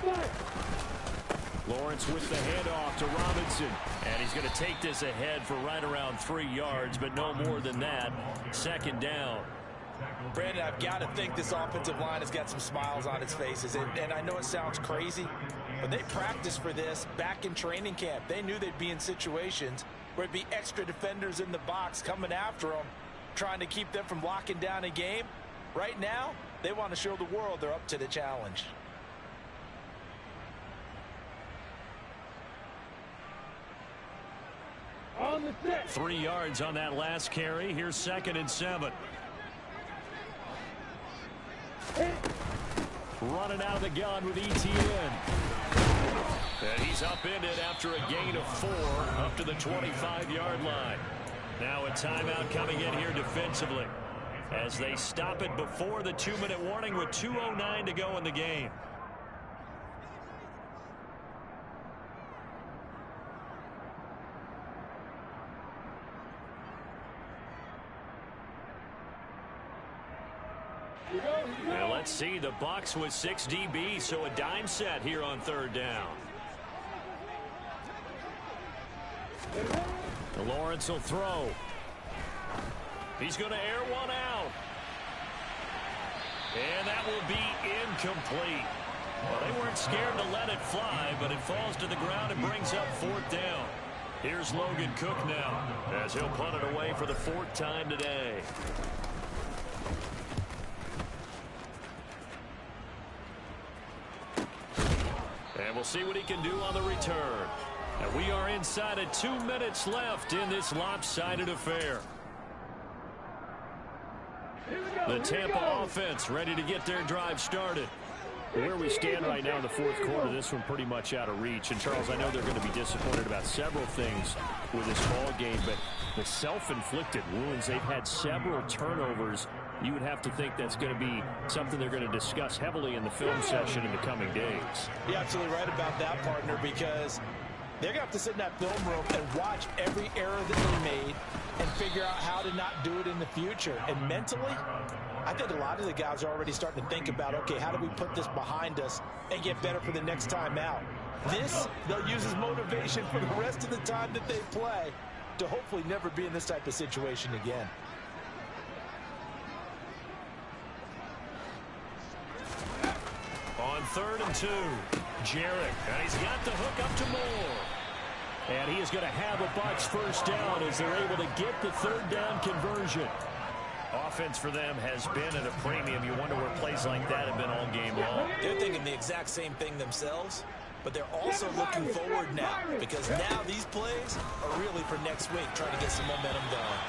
3. Lawrence with the handoff to Robinson. And he's going to take this ahead for right around 3 yards, but no more than that. 2nd down. Brandon, I've got to think this offensive line has got some smiles on its faces. And I know it sounds crazy, but they practiced for this back in training camp. They knew they'd be in situations where it'd be extra defenders in the box coming after them, trying to keep them from locking down a game. Right now, they want to show the world they're up to the challenge. On the set. 3 yards on that last carry. Here's 2nd and 7. Running out of the gun with ETN. And he's upended after a gain of 4 up to the 25-yard line. Now a timeout coming in here defensively as they stop it before the 2-minute warning with 2:09 to go in the game. And let's see, the Bucs with 6 DBs, so a dime set here on 3rd down. Lawrence will throw. He's going to air one out. And that will be incomplete. Well, they weren't scared to let it fly, but it falls to the ground and brings up 4th down. Here's Logan Cook now, as he'll punt it away for the 4th time today. And we'll see what he can do on the return. And we are inside of 2 minutes left in this lopsided affair. The Tampa offense ready to get their drive started. Where we stand right now in the 4th quarter, this one pretty much out of reach. And, Charles, I know they're going to be disappointed about several things with this ball game, but the self-inflicted wounds, they've had several turnovers. You would have to think that's going to be something they're going to discuss heavily in the film session in the coming days. You're absolutely right about that, partner, because they're going to have to sit in that film room and watch every error that they made and figure out how to not do it in the future. And mentally, I think a lot of the guys are already starting to think about, okay, how do we put this behind us and get better for the next time out? This, they'll use as motivation for the rest of the time that they play to hopefully never be in this type of situation again. On 3rd and 2, Jarrett, and he's got the hook up to Moore. And he is going to have a Bucs 1st down as they're able to get the 3rd down conversion. Offense for them has been at a premium. You wonder where plays like that have been all game long. They're thinking the exact same thing themselves, but they're also looking forward now, because now these plays are really for next week, trying to get some momentum going.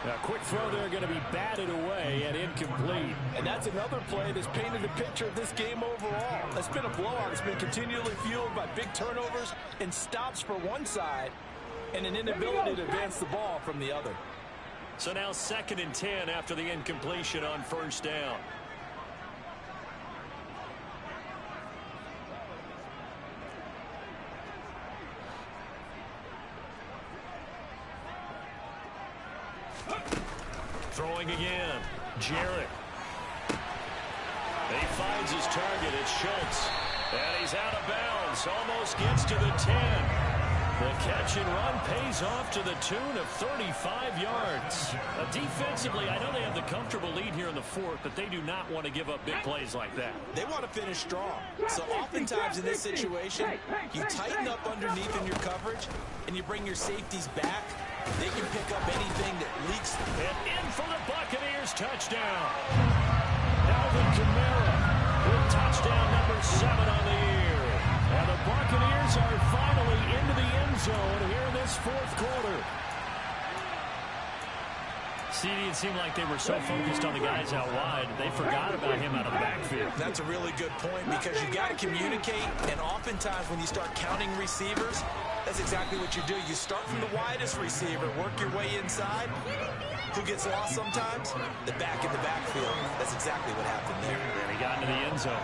A quick throw there going to be batted away and incomplete. And that's another play that's painted the picture of this game overall. It's been a blowout. It's been continually fueled by big turnovers and stops for one side and an inability to advance the ball from the other. So now 2nd and 10 after the incompletion on 1st down. Throwing again, Jarrett. He finds his target, it's Schultz. And he's out of bounds, almost gets to the 10. The catch and run pays off to the tune of 35 yards. Defensively, I know they have the comfortable lead here in the 4th, but they do not want to give up big plays like that. They want to finish strong. So oftentimes in this situation, you tighten up underneath in your coverage, and you bring your safeties back. They can pick up anything that leaks. And in for the Buccaneers, touchdown. Alvin Kamara with touchdown number 7 on the year. And the Buccaneers are finally into the end zone here in this 4th quarter. CD, it seemed like they were so focused on the guys out wide, they forgot about him out of the backfield. That's a really good point, because you got to communicate, and oftentimes when you start counting receivers, that's exactly what you do. You start from the widest receiver, work your way inside. Who gets lost sometimes? The back in the backfield. That's exactly what happened there. And he got into the end zone.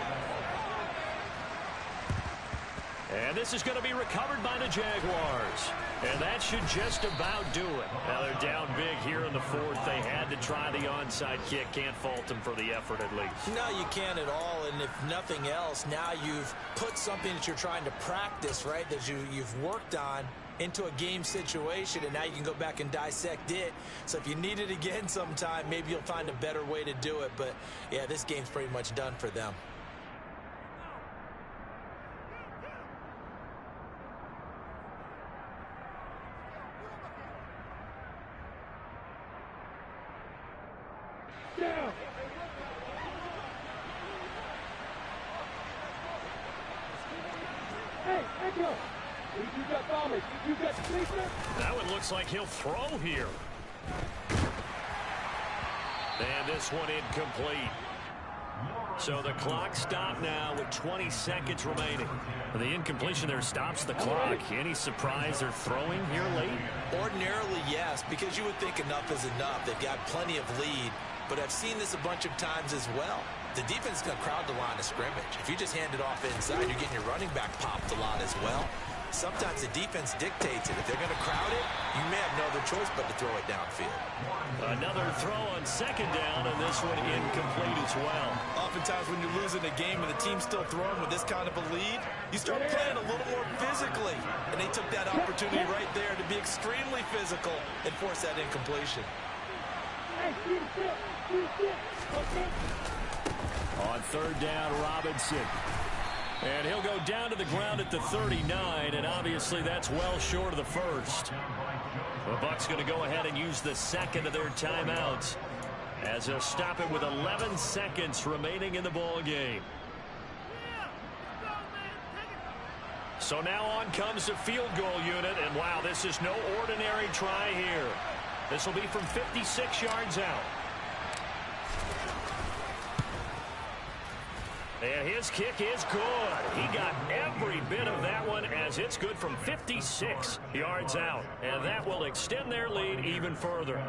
And this is going to be recovered by the Jaguars. And that should just about do it. Now they're down big here in the 4th. They had to try the onside kick. Can't fault them for the effort at least. No, you can't at all. And if nothing else, now you've put something that you're trying to practice, right, that you've worked on into a game situation, and now you can go back and dissect it. So if you need it again sometime, maybe you'll find a better way to do it. But, yeah, this game's pretty much done for them. That one looks like he'll throw here. And this one incomplete. So the clock stopped now with 20 seconds remaining. The incompletion there stops the clock. Any surprise they're throwing here late? Ordinarily, yes, because you would think enough is enough. They've got plenty of lead, but I've seen this a bunch of times as well. The defense is going to crowd the line of scrimmage. If you just hand it off inside, you're getting your running back popped a lot as well. sometimes the defense dictates it. If they're going to crowd it, you may have no other choice but to throw it downfield. Another throw on second down, and this one incomplete as well. Oftentimes when you're losing a game and the team's still throwing with this kind of a lead, you start playing a little more physically. And they took that opportunity right there to be extremely physical and force that incompletion. On third down, Robinson. And he'll go down to the ground at the 39, and obviously that's well short of the first. The Bucs going to go ahead and use the second of their timeouts as they'll stop it with 11 seconds remaining in the ball game. So now on comes the field goal unit, and wow, this is no ordinary try here. This will be from 56 yards out. And his kick is good. He got every bit of that one as it's good from 56 yards out. And that will extend their lead even further.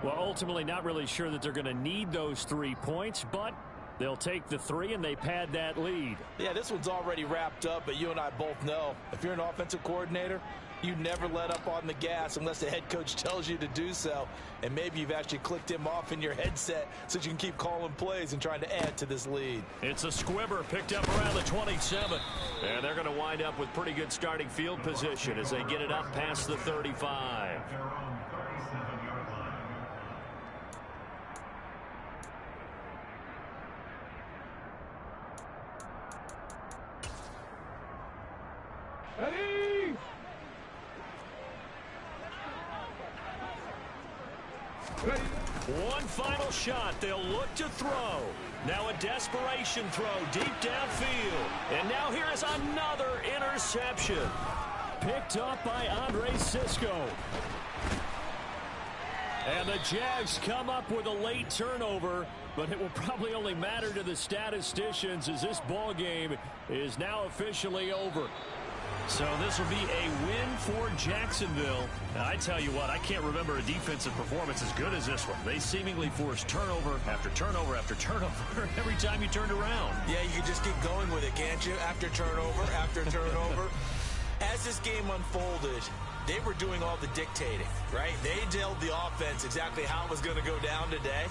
Well, ultimately not really sure that they're going to need those 3 points, but they'll take the 3 and they pad that lead. Yeah, this one's already wrapped up, but you and I both know if you're an offensive coordinator, you never let up on the gas unless the head coach tells you to do so. And maybe you've actually clicked him off in your headset so you can keep calling plays and trying to add to this lead. It's a squibber picked up around the 27. And they're going to wind up with pretty good starting field position as they get it up past the 35. Ready? One final shot. They'll look to throw. Now a desperation throw deep downfield. And now here is another interception. Picked up by Andre Sisco. And the Jags come up with a late turnover, but it will probably only matter to the statisticians as this ball game is now officially over. So this will be a win for Jacksonville. And I tell you what, I can't remember a defensive performance as good as this one. They seemingly forced turnover after turnover after turnover every time you turned around. Yeah, you can just keep going with it, can't you? After turnover. As this game unfolded, they were doing all the dictating, right? They told the offense exactly how it was going to go down today.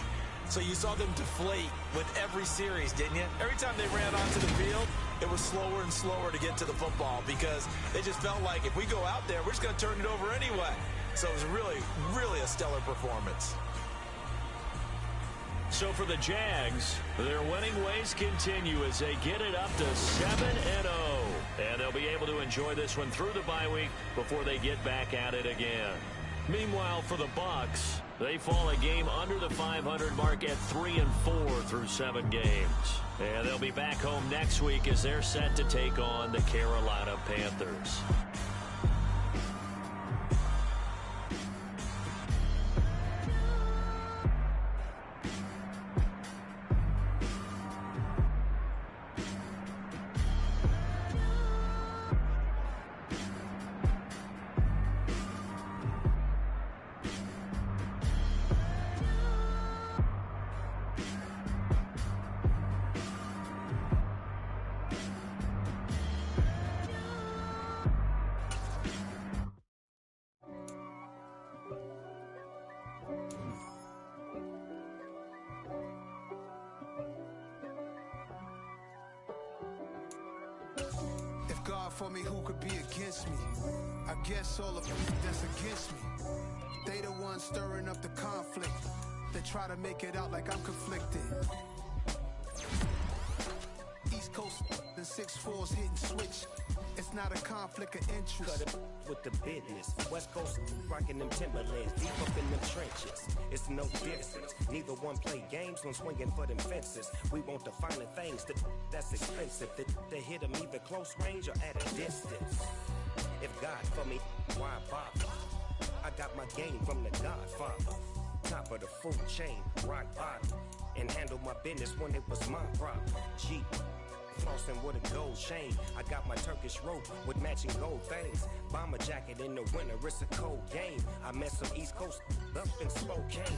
So you saw them deflate with every series, didn't you? Every time they ran onto the field, it was slower and slower to get to the football because they just felt like if we go out there, we're just going to turn it over anyway. So it was really, really a stellar performance. So for the Jags, their winning ways continue as they get it up to 7-0. And they'll be able to enjoy this one through the bye week before they get back at it again. Meanwhile, for the Bucs, they fall a game under the 500 mark at 3-4 through 7 games. And they'll be back home next week as they're set to take on the Carolina Panthers. For me, who could be against me? I guess all of them that's against me. They the ones stirring up the conflict. They try to make it out like I'm conflicted. East Coast and 6'4's hitting switch. It's not a conflict of interest. Cut it with the business. West Coast rocking them Timberlands, deep up in them trenches. It's no difference. Neither one play games when swinging for them fences. We want the finer things that's expensive. They hit them either close range or at a distance. If God for me, why bother? I got my game from the Godfather. Top of the food chain, rock bottom. And handle my business when it was my problem. G. Flossing with a gold chain. I got my Turkish rope with matching gold things. Bomber jacket in the winter, it's a cold game. I met some East Coast up in Spokane.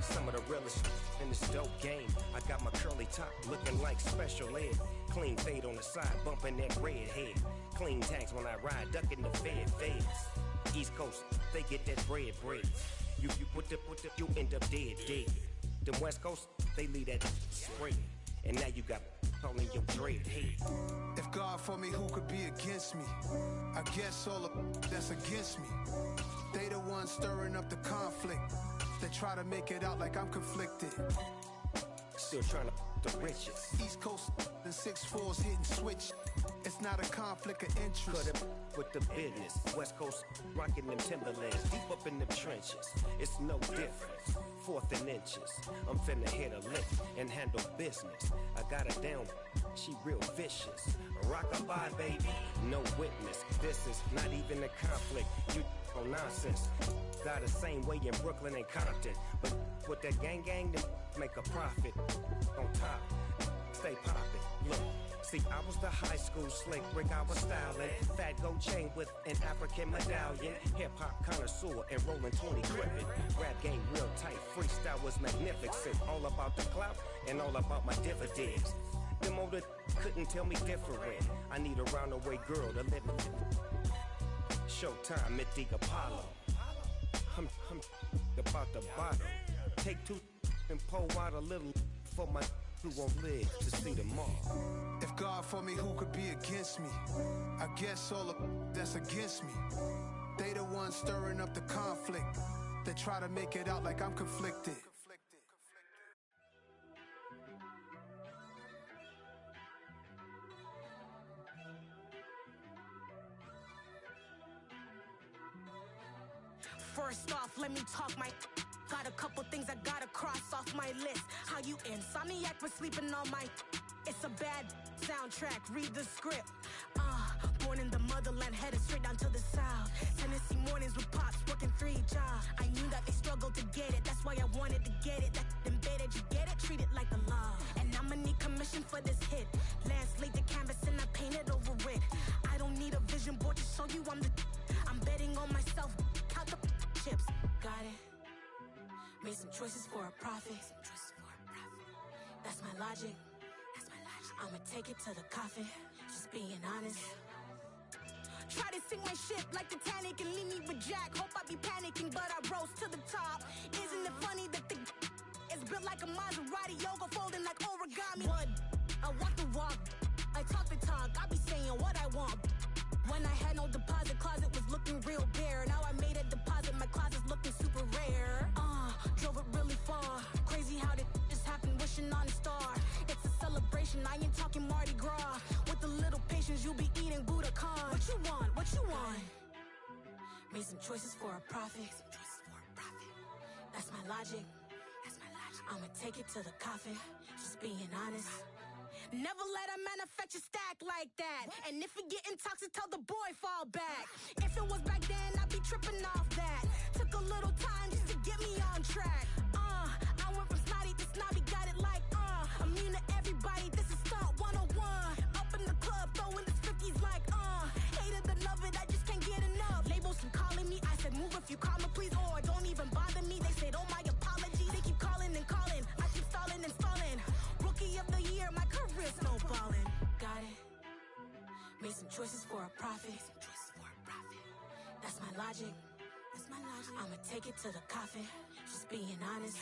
Some of the realest in this dope game. I got my curly top looking like special ed. Clean fade on the side, bumping that red head. Clean tags when I ride, ducking the feds. East Coast, they get that bread. You you end up dead. Them West Coast, they leave that spread. And now you got calling your dread head. If God for me, who could be against me? I guess all of that's against me. They the ones stirring up the conflict. They try to make it out like I'm conflicted. Still trying to the riches. East Coast and 6'4s hitting switch. It's not a conflict of interest. Cut up with the business. West Coast rocking them Timberlands. Deep up in the trenches. It's no difference. 4th and inches. I'm finna hit a lick and handle business. I got her down. She real vicious. Rock-a-bye, baby. No witness. This is not even a conflict. You on nonsense. Got the same way in Brooklyn and Compton. But with that gang, then make a profit. On top, stay poppin'. Look, see, I was the high school slick Rick, I was styling. Fat gold chain with an African medallion. Hip-hop connoisseur and rolling 20 crippin'. Rap game real tight, freestyle was magnificent. All about the clout and all about my dividends. Them older couldn't tell me different. I need a roundaway girl to live with. Showtime at the Apollo. I'm about the bottom. Take 2 and pour out a little for my who won't live to see tomorrow. If God for me, who could be against me? I guess all of that's against me. They the ones stirring up the conflict. They try to make it out like I'm conflicted. First off, let me talk my. Got a couple things I gotta cross off my list. How you insomniac for sleeping on my. It's a bad soundtrack, read the script. Born in the motherland, headed straight down to the south. Tennessee mornings with pops, working 3 jobs. I knew that they struggled to get it, that's why I wanted to get it. That embedded, you get it, treat it like a law. And I'ma need commission for this hit. Lance laid the canvas and I painted over it. I don't need a vision board to show you I'm the. I'm betting on myself, count the chips. Got it. Made some choices for a profit. That's my logic. I'ma take it to the coffin. Just being honest. Try to sink my ship like Titanic and leave me with Jack. Hope I be panicking, but I rose to the top. Isn't it funny that the is built like a Maserati, yoga folding like origami? What? I walk the walk, I talk the talk. I be saying what I want. When I had no deposit, closet was looking real bare. Now I made a deposit, my closet's looking super rare. Drove it really far. Crazy how did just happen, wishing on a star. It's a celebration, I ain't talking Mardi Gras. With a little patience, you'll be eating Budokan. What you want? What you want? Made some choices for a profit. That's my logic. I'ma take it to the coffin. Just being honest. Never let a manufacture stack like that. And if it getting toxic, tell the boy fall back. If it was back then, I'd be tripping off that. Took a little time just to get me on track. I went from snotty to snobby, got it like immune to everybody, this is stunt 101. Up in the club, throwing the 50s like hate it or love it, I just can't get enough. Labels keep calling me, I said move if you call me please, or don't even bother me. They said oh my apologies, they keep calling and calling. I keep stalling and stalling. Rookie of the year, my career snowballing. Got it. Made some choices for a profit. That's my logic. I'ma take it to the coffin. Just being honest.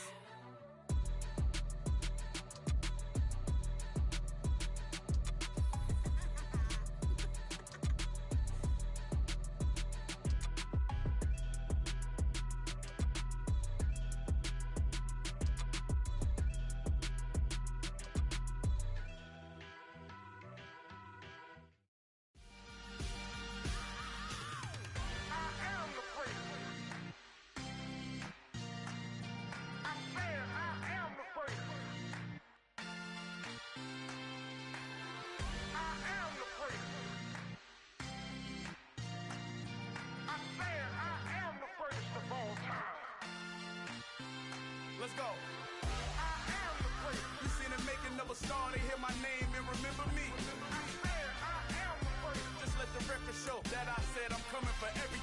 Let's go. I am the great. You seen the making of a star, they hear my name and remember me. I am the great. Just let the record show that I said I'm coming for every